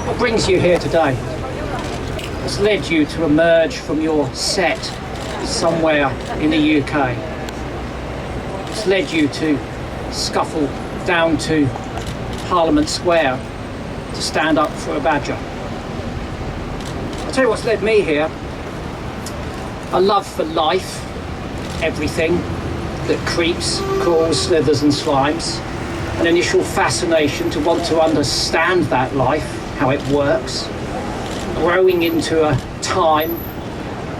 What brings you here today? What's led you to emerge from your set somewhere in the UK? What's led you to scuffle down to Parliament Square to stand up for a badger? I'll tell you what's led me here. A love for life, everything that creeps, crawls, slithers and slimes. An initial fascination to want to understand that life, how it works. Growing into a time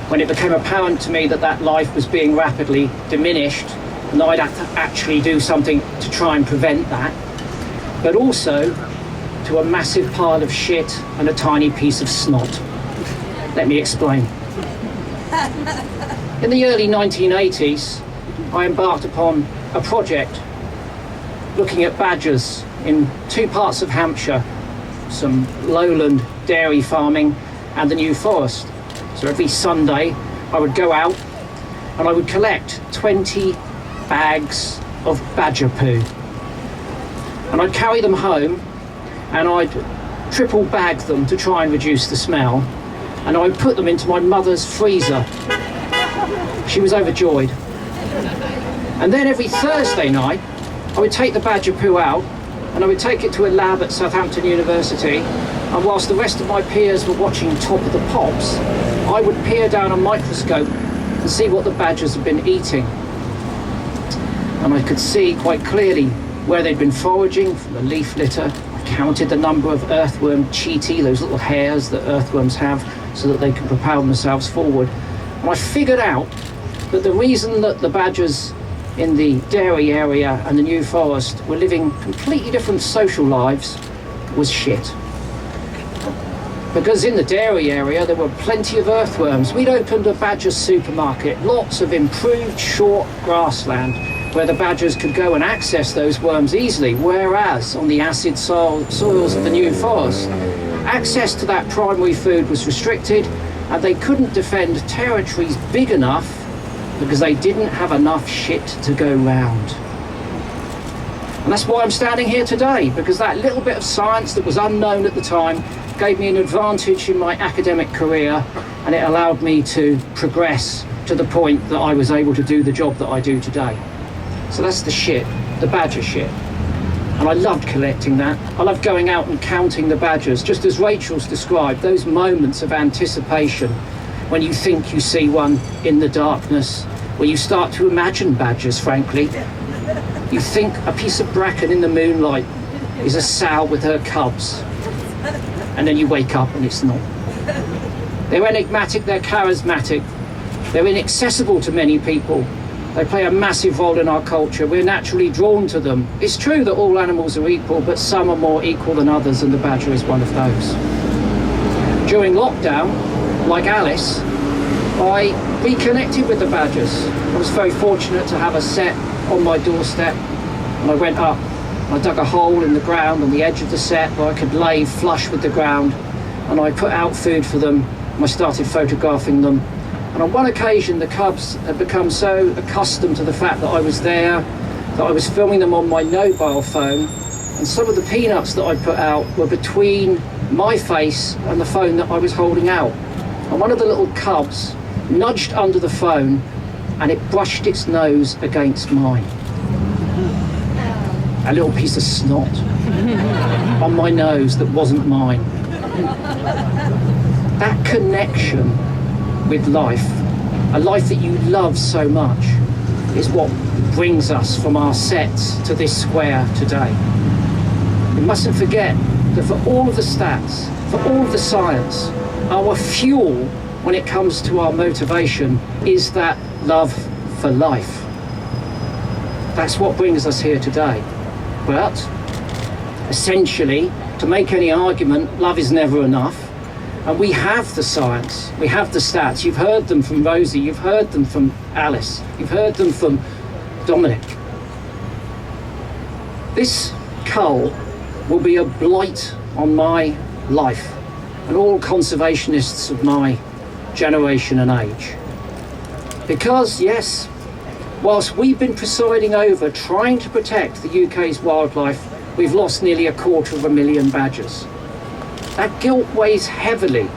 when it became apparent to me that that life was being rapidly diminished and I'd have to actually do something to try and prevent that. But also to a massive pile of shit and a tiny piece of snot. Let me explain. In the early 1980s, I embarked upon a project looking at badgers in two parts of Hampshire, some lowland dairy farming and the New Forest. So every Sunday I would go out and I would collect 20 bags of badger poo. And I'd carry them home and I'd triple bag them to try and reduce the smell. And I would put them into my mother's freezer. She was overjoyed. And then every Thursday night, I would take the badger poo out and I would take it to a lab at Southampton University, and whilst the rest of my peers were watching Top of the Pops, I would peer down a microscope and see what the badgers had been eating. And I could see quite clearly where they'd been foraging from the leaf litter. I counted the number of earthworm cheetae, those little hairs that earthworms have, so that they can propel themselves forward. And I figured out that the reason that the badgers in the dairy area and the New Forest were living completely different social lives was shit. Because in the dairy area there were plenty of earthworms. We'd opened a badger supermarket, lots of improved short grassland where the badgers could go and access those worms easily, whereas on the acid soils of the New Forest, access to that primary food was restricted and they couldn't defend territories big enough because they didn't have enough shit to go round. And that's why I'm standing here today, because that little bit of science that was unknown at the time gave me an advantage in my academic career, and it allowed me to progress to the point that I was able to do the job that I do today. So that's the shit, the badger shit. And I loved collecting that. I loved going out and counting the badgers, just as Rachel's described, those moments of anticipation when you think you see one in the darkness, where you start to imagine badgers, frankly. You think a piece of bracken in the moonlight is a sow with her cubs, and then you wake up and it's not. They're enigmatic, they're charismatic, they're inaccessible to many people. They play a massive role in our culture. We're naturally drawn to them. It's true that all animals are equal, but some are more equal than others, and the badger is one of those. During lockdown, like Alice, I reconnected with the badgers. I was very fortunate to have a set on my doorstep, and I went up and I dug a hole in the ground on the edge of the set where I could lay flush with the ground, and I put out food for them and I started photographing them. And on one occasion the cubs had become so accustomed to the fact that I was there that I was filming them on my mobile phone, and some of the peanuts that I put out were between my face and the phone that I was holding out. And one of the little cubs nudged under the phone and it brushed its nose against mine. A little piece of snot on my nose that wasn't mine. That connection with life, a life that you love so much, is what brings us from our sets to this square today. We mustn't forget that for all of the stats, for all of the science, our fuel when it comes to our motivation is that love for life. That's what brings us here today. But essentially, to make any argument, love is never enough. And we have the science, we have the stats. You've heard them from Rosie, you've heard them from Alice, you've heard them from Dominic. This cull will be a blight on my life and all conservationists of my generation and age. Because, yes, whilst we've been presiding over trying to protect the UK's wildlife, we've lost nearly 250,000 badgers. That guilt weighs heavily.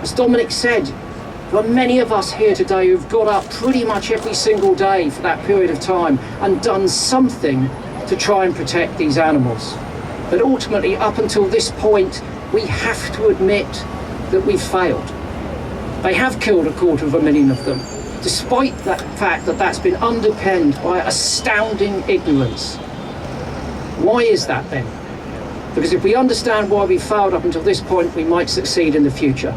As Dominic said, there are many of us here today who've got up pretty much every single day for that period of time and done something to try and protect these animals. But ultimately, up until this point, we have to admit that we've failed. They have killed 250,000 of them, despite the fact that that's been underpinned by astounding ignorance. Why is that then? Because if we understand why we failed up until this point, we might succeed in the future.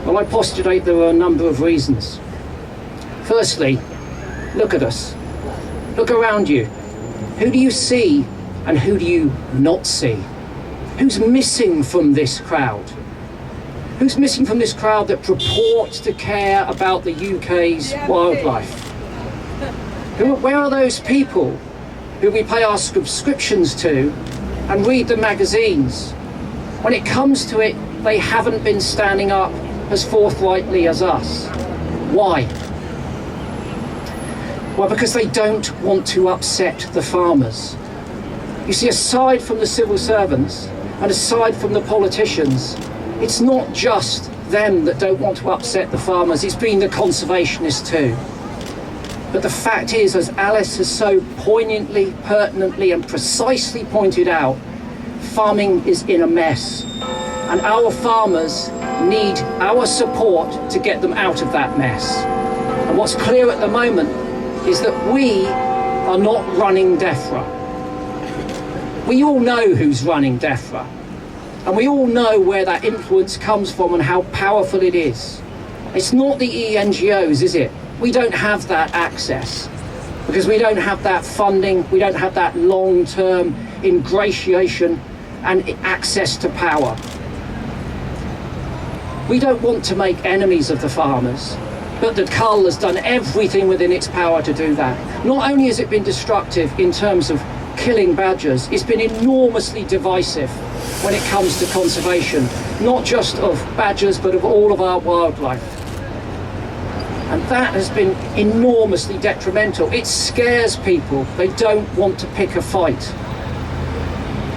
Well, I postulate there are a number of reasons. Firstly, look at us. Look around you. Who do you see and who do you not see? Who's missing from this crowd? Who's missing from this crowd that purports to care about the UK's wildlife? Where are those people who we pay our subscriptions to and read the magazines? When it comes to it, they haven't been standing up as forthrightly as us. Why? Well, because they don't want to upset the farmers. You see, aside from the civil servants and aside from the politicians, it's not just them that don't want to upset the farmers, it's been the conservationists too. But the fact is, as Alice has so poignantly, pertinently and precisely pointed out, farming is in a mess. And our farmers need our support to get them out of that mess. And what's clear at the moment is that we are not running DEFRA. We all know who's running DEFRA. And we all know where that influence comes from and how powerful it is. It's not the NGOs, is it? We don't have that access because we don't have that funding, we don't have that long-term ingratiation and access to power. We don't want to make enemies of the farmers, but the Cull has done everything within its power to do that. Not only has it been destructive in terms of killing badgers, it's been enormously divisive when it comes to conservation, not just of badgers, but of all of our wildlife. And that has been enormously detrimental. It scares people. They don't want to pick a fight.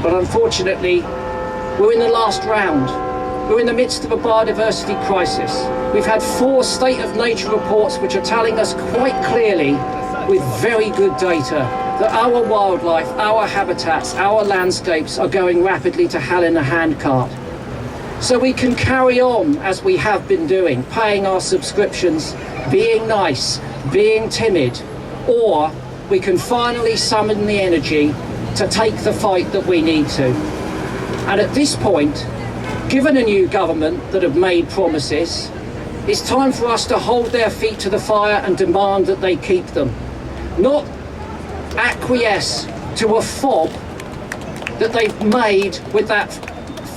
But unfortunately, we're in the last round. We're in the midst of a biodiversity crisis. We've had 4 state of nature reports which are telling us quite clearly, with very good data, that our wildlife, our habitats, our landscapes are going rapidly to hell in a handcart. So we can carry on as we have been doing, paying our subscriptions, being nice, being timid, or we can finally summon the energy to take the fight that we need to. And at this point, given a new government that have made promises, it's time for us to hold their feet to the fire and demand that they keep them. Not acquiesce to a fob that they've made with that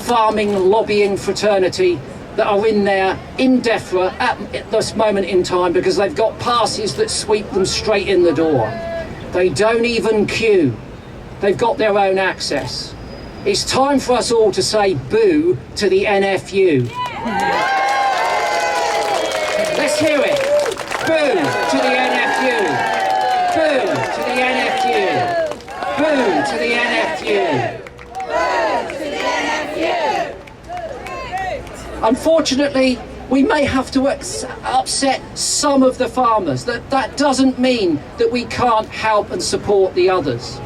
farming lobbying fraternity that are in there in DEFRA at this moment in time because they've got passes that sweep them straight in the door. They don't even queue. They've got their own access. It's time for us all to say boo to the NFU. Let's hear it. Boo to the NFU. Boo to the NFU. Boo to the NFU. Unfortunately, we may have to upset some of the farmers. That doesn't mean that we can't help and support the others.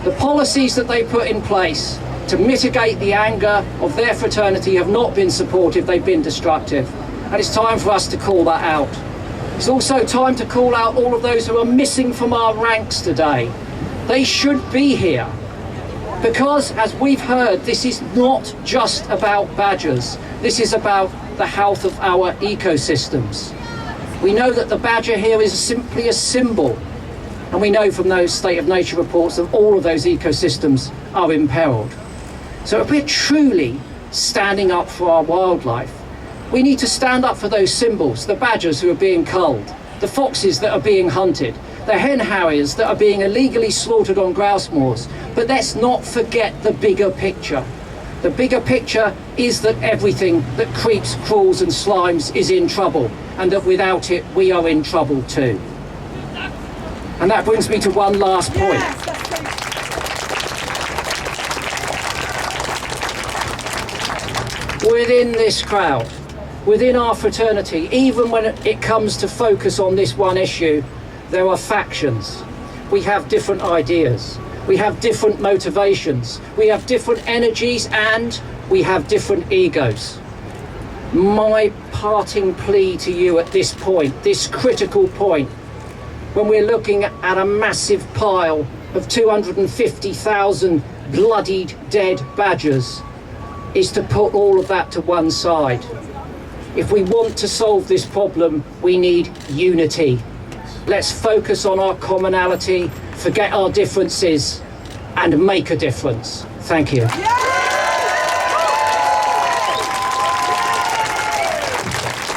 The policies that they put in place to mitigate the anger of their fraternity have not been supportive, they've been destructive. And it's time for us to call that out. It's also time to call out all of those who are missing from our ranks today. They should be here. Because, as we've heard, this is not just about badgers. This is about the health of our ecosystems. We know that the badger here is simply a symbol. And we know from those state of nature reports that all of those ecosystems are imperiled. So if we're truly standing up for our wildlife, we need to stand up for those symbols, the badgers who are being culled, the foxes that are being hunted, the hen harriers that are being illegally slaughtered on grouse moors. But let's not forget the bigger picture. The bigger picture is that everything that creeps, crawls and slimes is in trouble, and that without it we are in trouble too. And that brings me to one last point. within this crowd, within our fraternity, even when it comes to focus on this one issue, there are factions. We have different ideas. We have different motivations. We have different energies, and we have different egos. My parting plea to you at this point, this critical point, when we're looking at a massive pile of 250,000 bloodied dead badgers, is to put all of that to one side. If we want to solve this problem, we need unity. Let's focus on our commonality, forget our differences, and make a difference. Thank you.